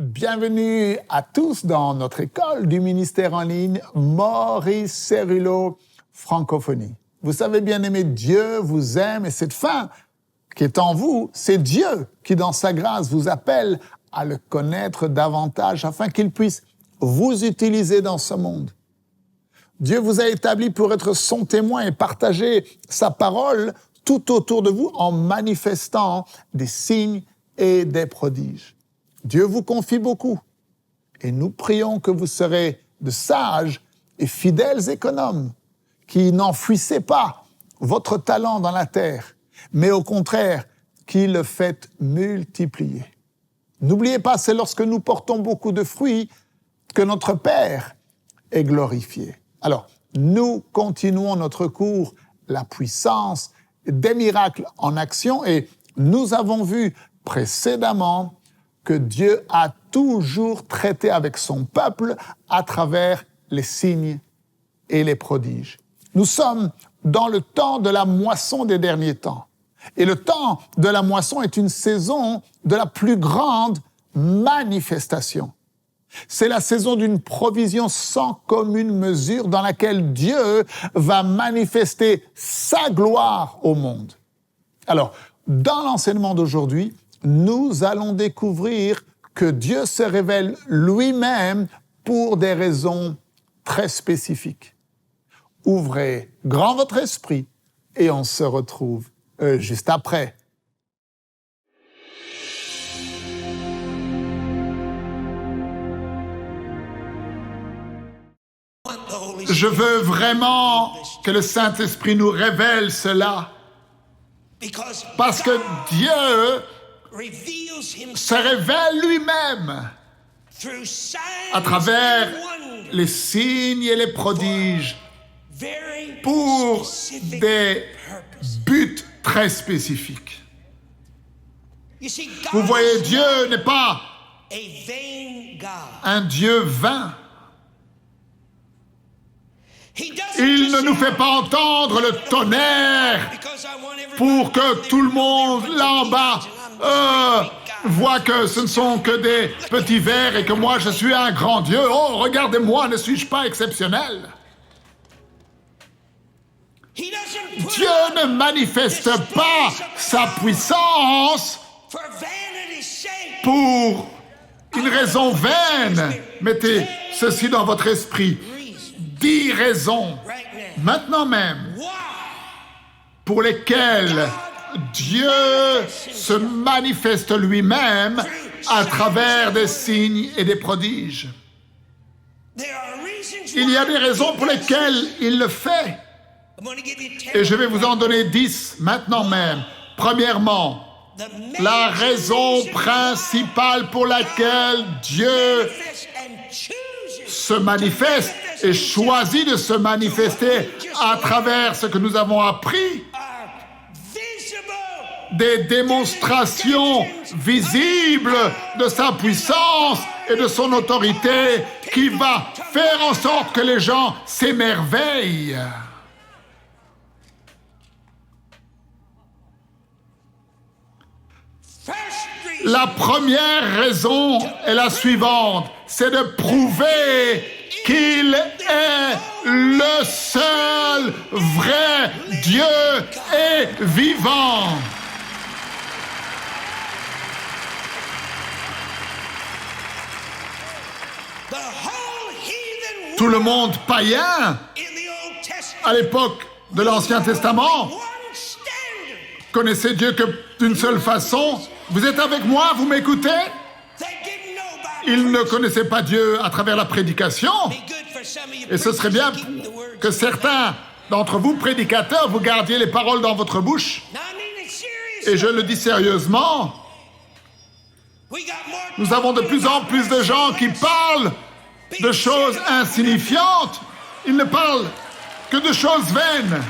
Bienvenue à tous dans notre école du ministère en ligne Maurice Cerullo Francophonie. Vous savez bien aimer, Dieu vous aime et cette fin qui est en vous, c'est Dieu qui dans sa grâce vous appelle à le connaître davantage afin qu'il puisse vous utiliser dans ce monde. Dieu vous a établi pour être son témoin et partager sa parole tout autour de vous en manifestant des signes et des prodiges. Dieu vous confie beaucoup et nous prions que vous serez de sages et fidèles économes qui n'enfouissez pas votre talent dans la terre, mais au contraire, qui le faites multiplier. N'oubliez pas, c'est lorsque nous portons beaucoup de fruits que notre Père est glorifié. Alors, nous continuons notre cours « La puissance des miracles en action » et nous avons vu précédemment que Dieu a toujours traité avec son peuple à travers les signes et les prodiges. Nous sommes dans le temps de la moisson des derniers temps. Et le temps de la moisson est une saison de la plus grande manifestation. C'est la saison d'une provision sans commune mesure dans laquelle Dieu va manifester sa gloire au monde. Alors, dans l'enseignement d'aujourd'hui, nous allons découvrir que Dieu se révèle lui-même pour des raisons très spécifiques. Ouvrez grand votre esprit et on se retrouve juste après. Je veux vraiment que le Saint-Esprit nous révèle cela, parce que Dieu se révèle lui-même à travers les signes et les prodiges pour des buts très spécifiques. Vous voyez, Dieu n'est pas un Dieu vain. Il ne nous fait pas entendre le tonnerre pour que tout le monde là en bas voit que ce ne sont que des petits vers et que moi je suis un grand Dieu. Oh, regardez-moi, ne suis-je pas exceptionnel? Dieu ne manifeste pas sa puissance pour une raison vaine. Mettez ceci dans votre esprit. 10 raisons, maintenant même, pour lesquelles Dieu se manifeste lui-même à travers des signes et des prodiges. Il y a des raisons pour lesquelles il le fait. Et je vais vous en donner 10 maintenant même. Premièrement, la raison principale pour laquelle Dieu se manifeste et choisit de se manifester à travers ce que nous avons appris, des démonstrations visibles de sa puissance et de son autorité qui va faire en sorte que les gens s'émerveillent. La première raison est la suivante, c'est de prouver qu'il est le seul vrai Dieu et vivant. Tout le monde païen, à l'époque de l'Ancien Testament, connaissait Dieu que d'une seule façon. Vous êtes avec moi, vous m'écoutez? Ils ne connaissaient pas Dieu à travers la prédication. Et ce serait bien que certains d'entre vous, prédicateurs, vous gardiez les paroles dans votre bouche. Et je le dis sérieusement, nous avons de plus en plus de gens qui parlent de choses insignifiantes. Ils ne parlent que de choses vaines.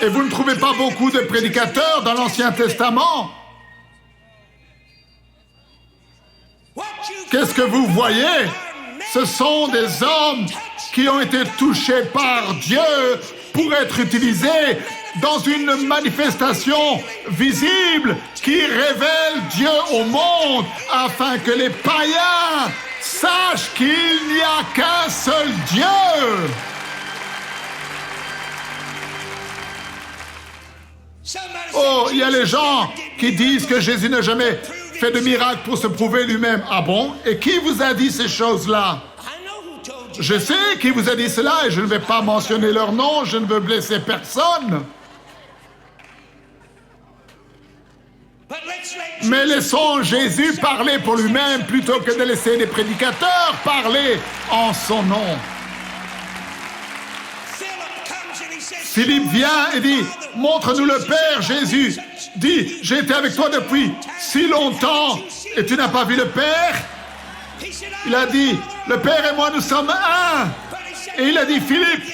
Et vous ne trouvez pas beaucoup de prédicateurs dans l'Ancien Testament. Qu'est-ce que vous voyez? Ce sont des hommes qui ont été touchés par Dieu pour être utilisés dans une manifestation visible qui révèle Dieu au monde, afin que les païens sachent qu'il n'y a qu'un seul Dieu. Oh, il y a les gens qui disent que Jésus n'a jamais fait de miracle pour se prouver lui-même. Ah bon? Et qui vous a dit ces choses-là? Je sais qui vous a dit cela et je ne vais pas mentionner leur nom, je ne veux blesser personne. Mais laissons Jésus parler pour lui-même plutôt que de laisser des prédicateurs parler en son nom. Philippe vient et dit, montre-nous le Père. Jésus dit, j'ai été avec toi depuis si longtemps et tu n'as pas vu le Père? Il a dit, le Père et moi nous sommes un. Et il a dit, Philippe,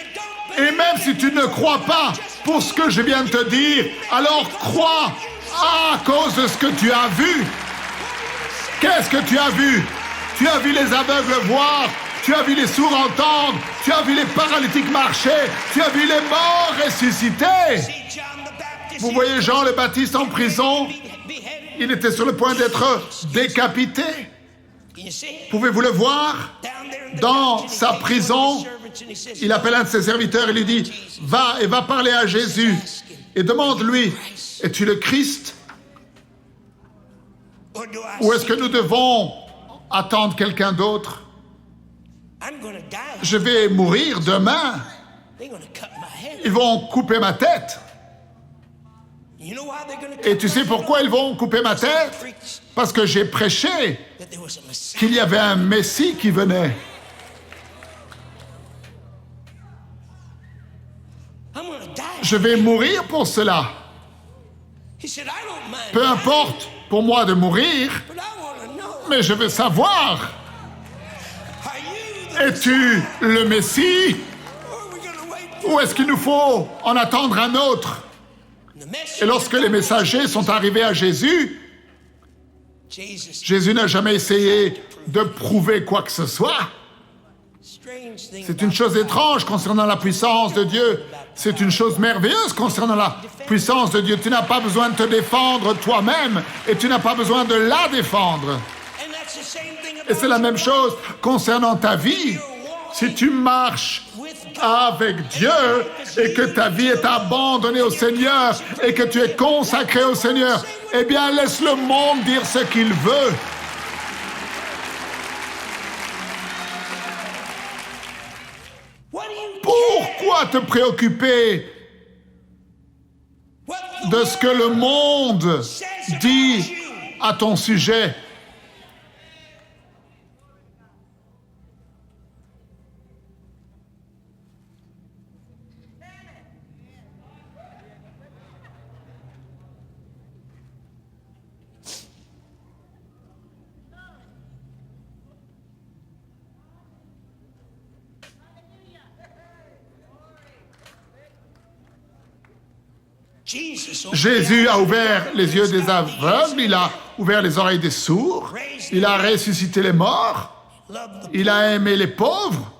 et même si tu ne crois pas pour ce que je viens de te dire, alors crois à cause de ce que tu as vu. Qu'est-ce que tu as vu? Tu as vu les aveugles voir, tu as vu les sourds entendre, tu as vu les paralytiques marcher, tu as vu les morts ressusciter. Vous voyez Jean le Baptiste en prison? Il était sur le point d'être décapité. Pouvez-vous le voir? Dans sa prison, il appelle un de ses serviteurs et lui dit, va et va parler à Jésus et demande-lui, es-tu le Christ? Ou est-ce que nous devons attendre quelqu'un d'autre? Je vais mourir demain. Ils vont couper ma tête. Et tu sais pourquoi ils vont couper ma tête? Parce que j'ai prêché qu'il y avait un Messie qui venait. Je vais mourir pour cela. Peu importe pour moi de mourir, mais je veux savoir, es-tu le Messie? Ou est-ce qu'il nous faut en attendre un autre? Et lorsque les messagers sont arrivés à Jésus, Jésus n'a jamais essayé de prouver quoi que ce soit. C'est une chose étrange concernant la puissance de Dieu. C'est une chose merveilleuse concernant la puissance de Dieu. Tu n'as pas besoin de te défendre toi-même et tu n'as pas besoin de la défendre. Et c'est la même chose concernant ta vie. Si tu marches avec Dieu et que ta vie est abandonnée au Seigneur et que tu es consacré au Seigneur, eh bien laisse le monde dire ce qu'il veut. Pourquoi te préoccuper de ce que le monde dit à ton sujet? Jésus a ouvert les yeux des aveugles, il a ouvert les oreilles des sourds, il a ressuscité les morts, il a aimé les pauvres.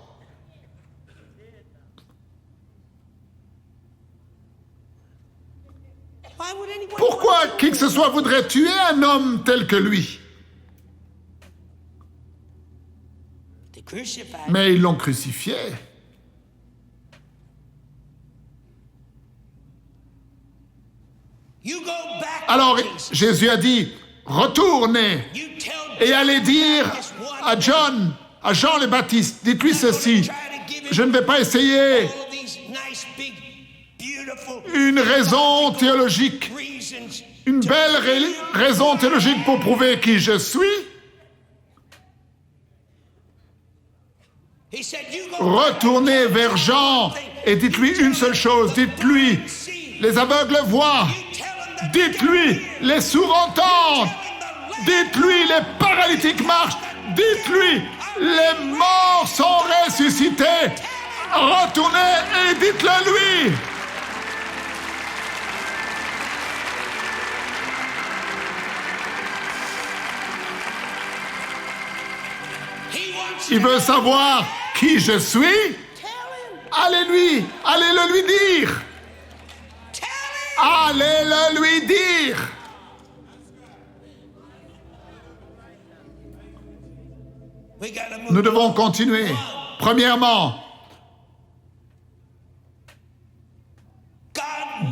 Pourquoi qui que ce soit voudrait tuer un homme tel que lui? Mais ils l'ont crucifié. Alors Jésus a dit, retournez et allez dire à Jean le Baptiste, dites-lui ceci, je ne vais pas essayer une raison théologique, une belle raison théologique pour prouver qui je suis. Retournez vers Jean et dites-lui une seule chose, dites-lui, les aveugles voient. Dites-lui, les sourds entendent. Dites-lui, les paralytiques marchent. Dites-lui, les morts sont ressuscités. Retournez et dites-le lui. Il veut savoir qui je suis. Allez le lui dire. Allez le lui dire. Nous devons continuer. Premièrement,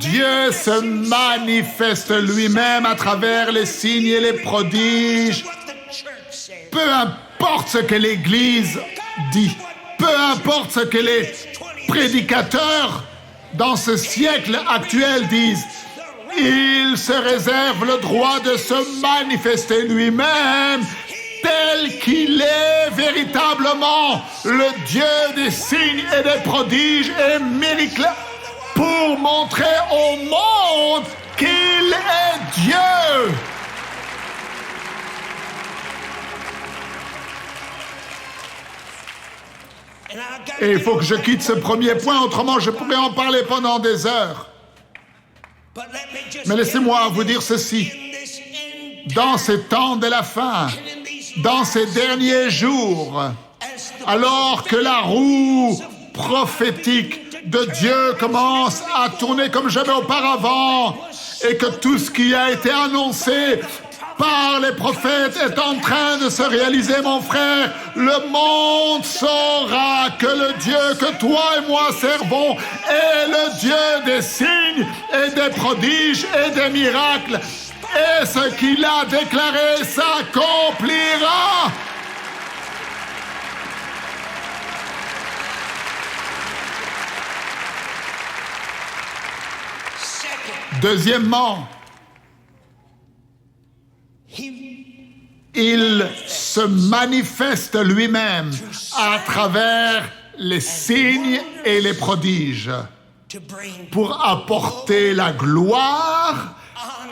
Dieu se manifeste lui-même à travers les signes et les prodiges. Peu importe ce que l'Église dit, peu importe ce que les prédicateurs dans ce siècle actuel disent, il se réserve le droit de se manifester lui-même tel qu'il est véritablement le Dieu des signes et des prodiges et miracles pour montrer au monde qu'il est Dieu. Et il faut que je quitte ce premier point, autrement je pourrais en parler pendant des heures. Mais laissez-moi vous dire ceci. Dans ces temps de la fin, dans ces derniers jours, alors que la roue prophétique de Dieu commence à tourner comme jamais auparavant, et que tout ce qui a été annoncé par les prophètes est en train de se réaliser, mon frère, le monde saura que le Dieu que toi et moi servons est le Dieu des signes et des prodiges et des miracles. Et ce qu'il a déclaré s'accomplira. Deuxièmement, il se manifeste lui-même à travers les signes et les prodiges pour apporter la gloire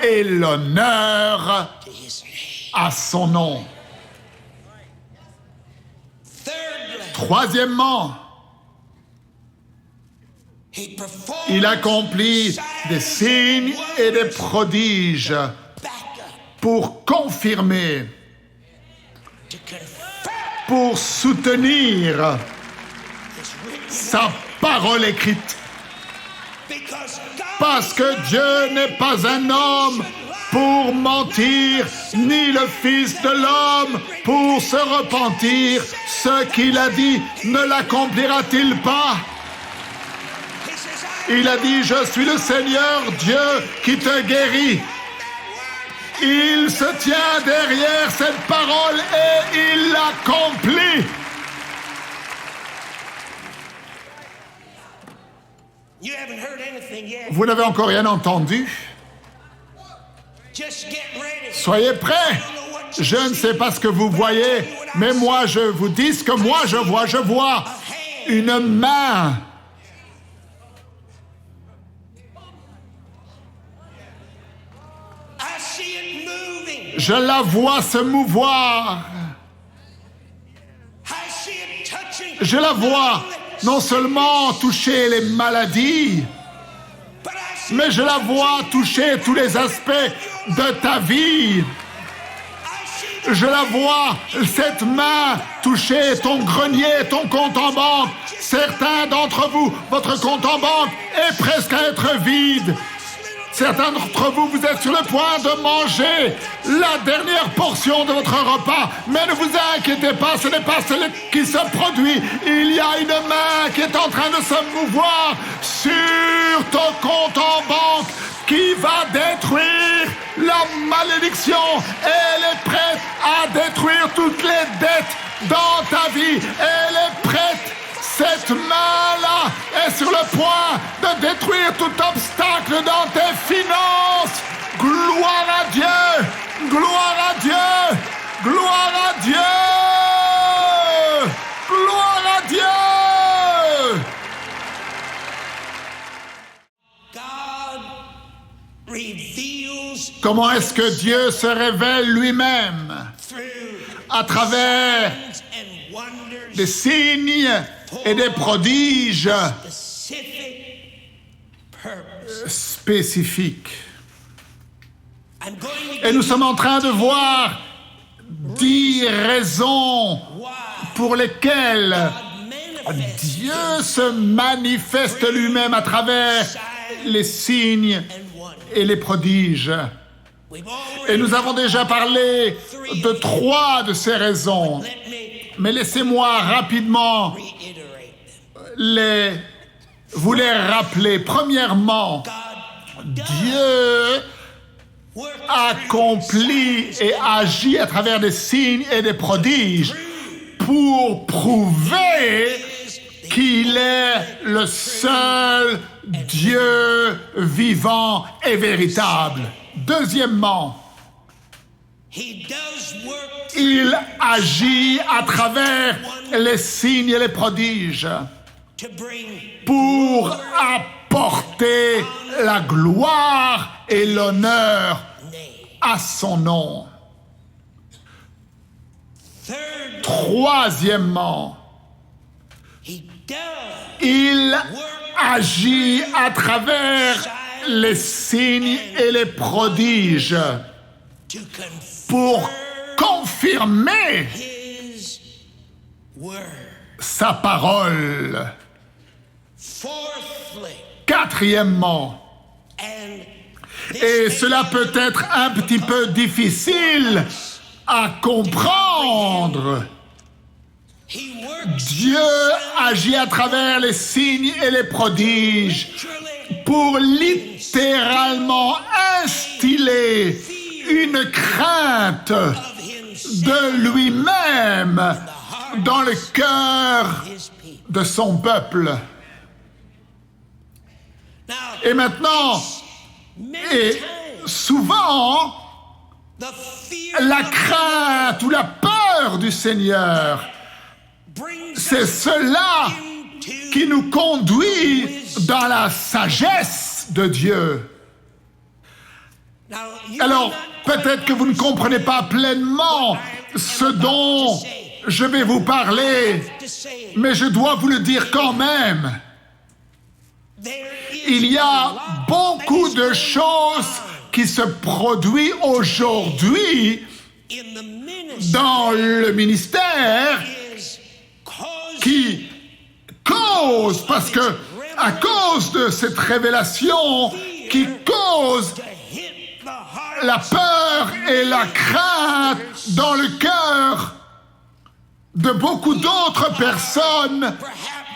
et l'honneur à son nom. Troisièmement, il accomplit des signes et des prodiges pour confirmer, pour soutenir sa parole écrite. Parce que Dieu n'est pas un homme pour mentir, ni le Fils de l'homme pour se repentir. Ce qu'il a dit, ne l'accomplira-t-il pas? Il a dit, je suis le Seigneur Dieu qui te guérit. Il se tient derrière cette parole et il l'accomplit. Vous n'avez encore rien entendu? Soyez prêts. Je ne sais pas ce que vous voyez, mais moi je vous dis ce que moi je vois. Je vois une main. Je la vois se mouvoir. Je la vois non seulement toucher les maladies, mais je la vois toucher tous les aspects de ta vie. Je la vois, cette main, toucher ton grenier, ton compte en banque. Certains d'entre vous, votre compte en banque est presque à être vide. Certains d'entre vous, vous êtes sur le point de manger la dernière portion de votre repas. Mais ne vous inquiétez pas, ce n'est pas ce qui se produit. Il y a une main qui est en train de se mouvoir sur ton compte en banque qui va détruire la malédiction. Elle est prête à détruire toutes les dettes dans ta vie. Elle est prête. Cette main-là est sur le point de détruire tout obstacle dans tes finances. Gloire à Dieu! Gloire à Dieu! Gloire à Dieu! Gloire à Dieu! Comment est-ce que Dieu se révèle lui-même? À travers des signes et des prodiges spécifiques. Et nous sommes en train de voir 10 raisons pour lesquelles Dieu se manifeste lui-même à travers les signes et les prodiges. Et nous avons déjà parlé de 3 de ces raisons. Mais laissez-moi rapidement vous les rappeler. Premièrement, Dieu accomplit et agit à travers des signes et des prodiges pour prouver qu'il est le seul Dieu vivant et véritable. Deuxièmement, il agit à travers les signes et les prodiges pour apporter la gloire et l'honneur à son nom. Troisièmement, il agit à travers les signes et les prodiges pour confirmer sa parole. Quatrièmement, et cela peut être un petit peu difficile à comprendre, Dieu agit à travers les signes et les prodiges pour littéralement instiller une crainte de lui-même dans le cœur de son peuple. Et maintenant, et souvent, la crainte ou la peur du Seigneur, c'est cela qui nous conduit dans la sagesse de Dieu. Alors, peut-être que vous ne comprenez pas pleinement ce dont je vais vous parler, mais je dois vous le dire quand même. Il y a beaucoup de choses qui se produisent aujourd'hui dans le ministère qui causent, parce que à cause de cette révélation, qui cause la peur et la crainte dans le cœur de beaucoup d'autres personnes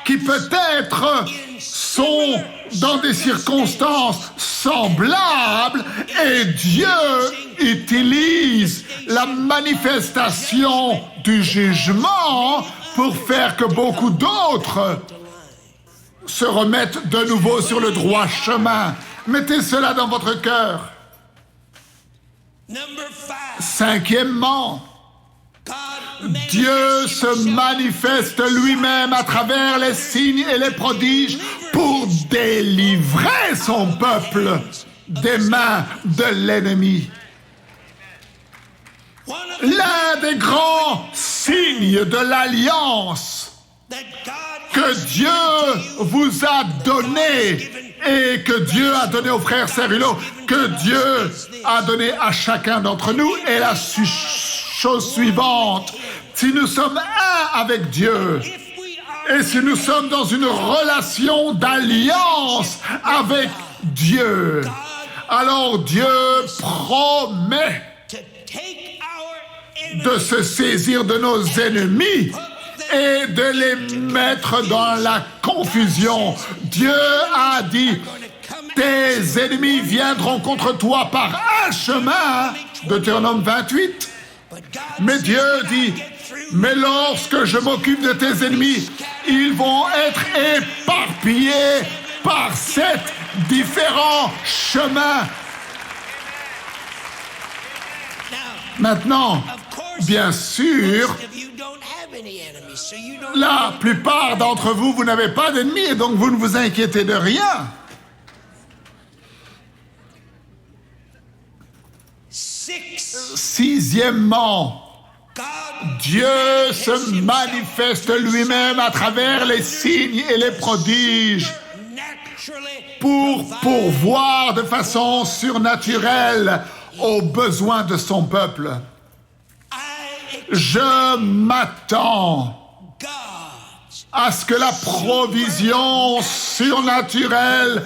qui peut-être sont dans des circonstances semblables et Dieu utilise la manifestation du jugement pour faire que beaucoup d'autres se remettent de nouveau sur le droit chemin. Mettez cela dans votre cœur. Cinquièmement, Dieu se manifeste lui-même à travers les signes et les prodiges pour délivrer son peuple des mains de l'ennemi. L'un des grands signes de l'alliance que Dieu vous a donné et que Dieu a donné aux frères Cerullo, que Dieu a donné à chacun d'entre nous est la chose suivante. Si nous sommes un avec Dieu, et si nous sommes dans une relation d'alliance avec Dieu, alors Dieu promet de se saisir de nos ennemis et de les mettre dans la confusion. Dieu a dit, tes ennemis viendront contre toi par un chemin, Deutéronome 28. Mais Dieu dit, mais lorsque je m'occupe de tes ennemis, ils vont être éparpillés par 7 différents chemins. Maintenant, bien sûr, la plupart d'entre vous, vous n'avez pas d'ennemis et donc vous ne vous inquiétez de rien. Sixièmement, Dieu se manifeste lui-même à travers les signes et les prodiges pour pourvoir de façon surnaturelle aux besoins de son peuple. Je m'attends à ce que la provision surnaturelle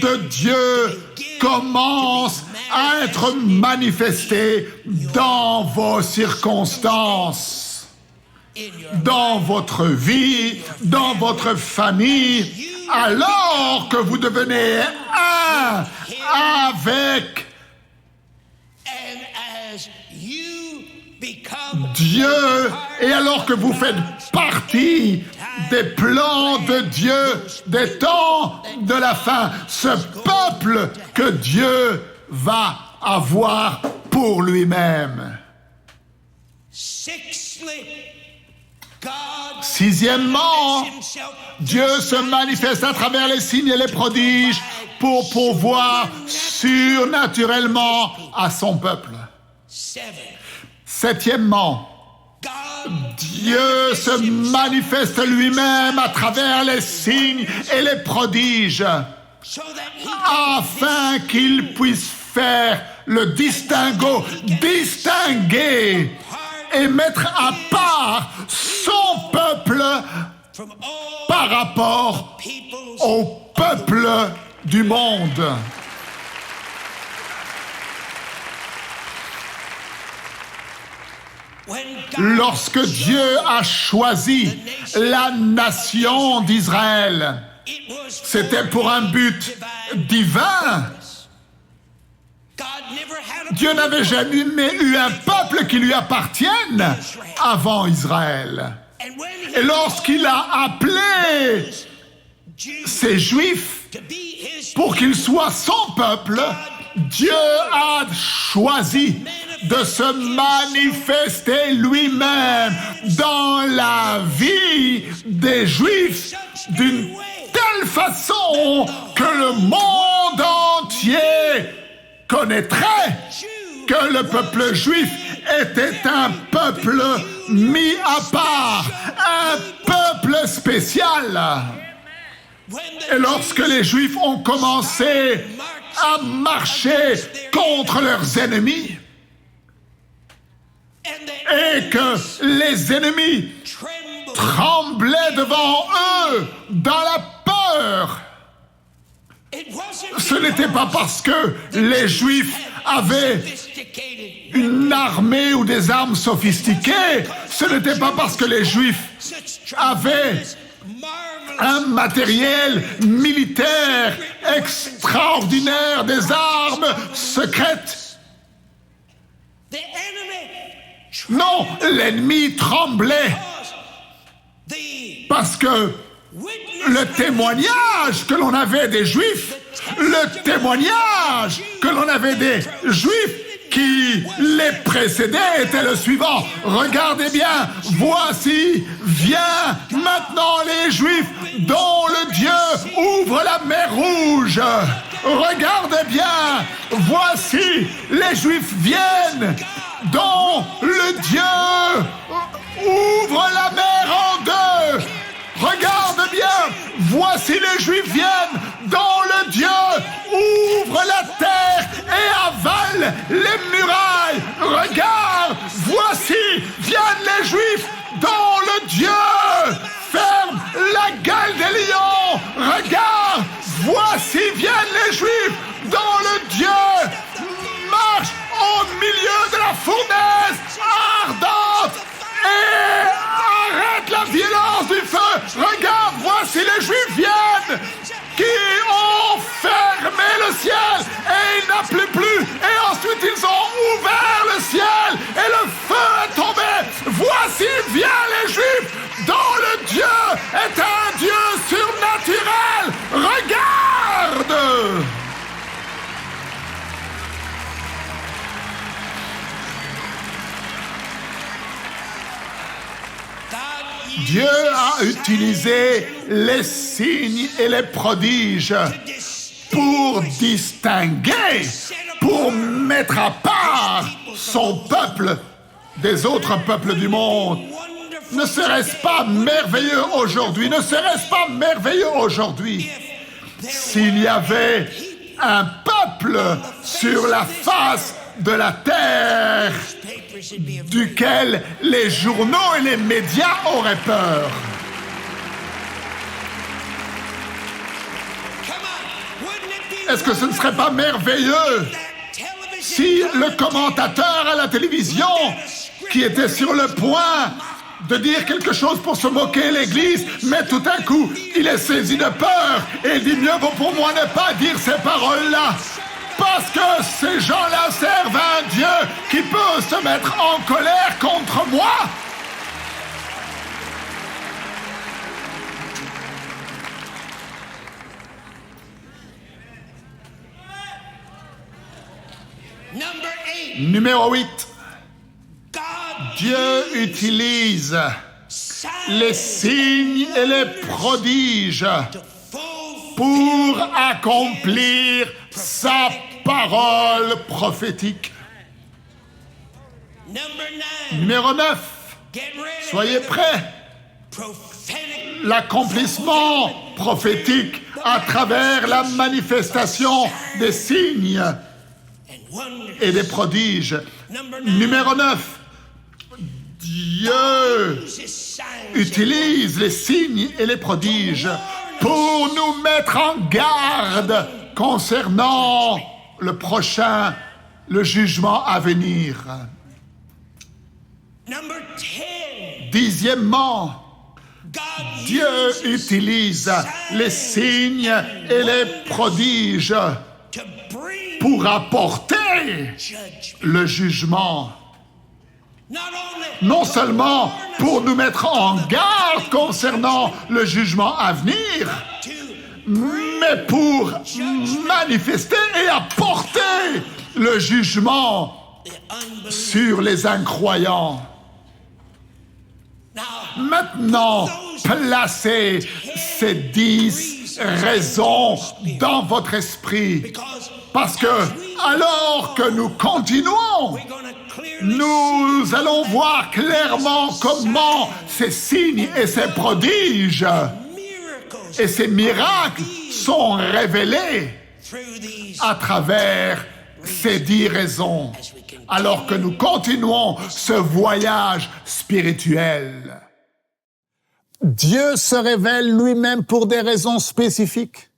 de Dieu commence à être manifestée dans vos circonstances, dans votre vie, dans votre famille, alors que vous devenez un avec Dieu, et alors que vous faites partie des plans de Dieu, des temps de la fin, ce peuple que Dieu va avoir pour lui-même. Sixièmement, Dieu se manifeste à travers les signes et les prodiges pour pourvoir surnaturellement à son peuple. Septièmement, Dieu se manifeste lui-même à travers les signes et les prodiges afin qu'il puisse faire le distinguer et mettre à part son peuple par rapport au peuple du monde. Lorsque Dieu a choisi la nation d'Israël, c'était pour un but divin. Dieu n'avait jamais eu un peuple qui lui appartienne avant Israël. Et lorsqu'il a appelé ces Juifs pour qu'ils soient son peuple, Dieu a choisi de se manifester lui-même dans la vie des Juifs d'une telle façon que le monde entier connaîtrait que le peuple juif était un peuple mis à part, un peuple spécial. Et lorsque les Juifs ont commencé à marcher contre leurs ennemis, et que les ennemis tremblaient devant eux dans la peur, ce n'était pas parce que les Juifs avaient une armée ou des armes sophistiquées, ce n'était pas parce que les Juifs avaient un matériel militaire extraordinaire, des armes secrètes. Non, l'ennemi tremblait parce que le témoignage que l'on avait des Juifs, le témoignage que l'on avait des Juifs qui les précédaient était le suivant. Regardez bien, voici, vient maintenant les Juifs dont le Dieu ouvre la mer Rouge. Regardez bien, voici, les Juifs viennent dont le Dieu ouvre la mer en deux. Regarde bien, voici les Juifs viennent, dont le Dieu ouvre la terre et avale les murailles. Regarde, voici viennent les Juifs, dont le Dieu ferme la gueule des lions. Regarde, voici viennent les Juifs, dont le Dieu marche au milieu de la fournaise ardente et arrête la violence du feu. Regarde, voici les Juifs viennent, qui ont fermé le ciel et il n'a plu. Et ensuite ils ont ouvert le ciel et le feu est tombé. Voici viennent les Juifs, dont le Dieu est un Dieu surnaturel. Regarde! Dieu a utilisé les signes et les prodiges pour distinguer, pour mettre à part son peuple des autres peuples du monde. Ne serait-ce pas merveilleux aujourd'hui? Ne serait-ce pas merveilleux aujourd'hui s'il y avait un peuple sur la face de la terre duquel les journaux et les médias auraient peur? Est-ce que ce ne serait pas merveilleux si le commentateur à la télévision, qui était sur le point de dire quelque chose pour se moquer de l'Église, mais tout à coup, il est saisi de peur et il dit « Mieux vaut pour moi ne pas dire ces paroles-là ». Parce que ces gens-là servent un Dieu qui peut se mettre en colère contre moi. Numéro 8. Dieu utilise les signes et les prodiges pour accomplir sa parole prophétique. Numéro 9. Soyez prêts. L'accomplissement prophétique à travers la manifestation des signes et des prodiges. Numéro 9. Dieu utilise les signes et les prodiges pour nous mettre en garde concernant le prochain, le jugement à venir. 10e, Dieu utilise les signes et les prodiges pour apporter le jugement. Non seulement pour nous mettre en garde concernant le jugement à venir, mais pour manifester et apporter le jugement sur les incroyants. Maintenant, placez ces 10 raisons dans votre esprit, parce que alors que nous continuons, nous allons voir clairement comment ces signes et ces prodiges et ces miracles sont révélés à travers ces 10 raisons, alors que nous continuons ce voyage spirituel. Dieu se révèle lui-même pour des raisons spécifiques.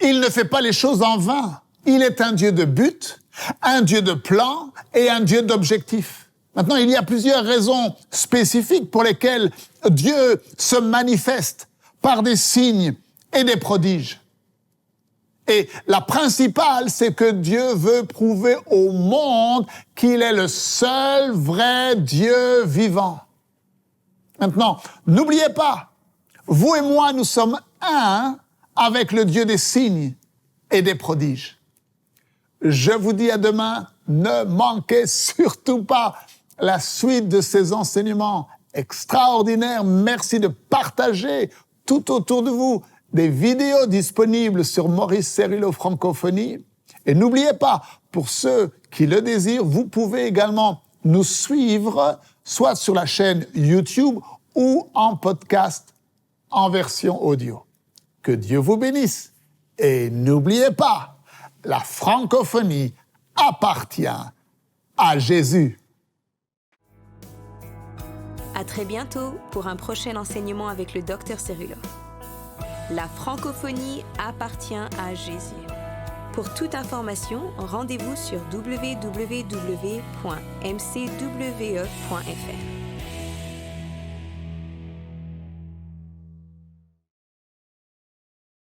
Il ne fait pas les choses en vain. Il est un Dieu de but, un Dieu de plan et un Dieu d'objectif. Maintenant, il y a plusieurs raisons spécifiques pour lesquelles Dieu se manifeste par des signes et des prodiges. Et la principale, c'est que Dieu veut prouver au monde qu'il est le seul vrai Dieu vivant. Maintenant, n'oubliez pas, vous et moi, nous sommes un avec le Dieu des signes et des prodiges. Je vous dis à demain, ne manquez surtout pas la suite de ces enseignements extraordinaires. Merci de partager tout autour de vous des vidéos disponibles sur Maurice Cerullo Francophonie. Et n'oubliez pas, pour ceux qui le désirent, vous pouvez également nous suivre, soit sur la chaîne YouTube ou en podcast en version audio. Que Dieu vous bénisse. Et n'oubliez pas, la francophonie appartient à Jésus. À très bientôt pour un prochain enseignement avec le Dr Cerullo. La francophonie appartient à Jésus. Pour toute information, rendez-vous sur www.mcwe.fr.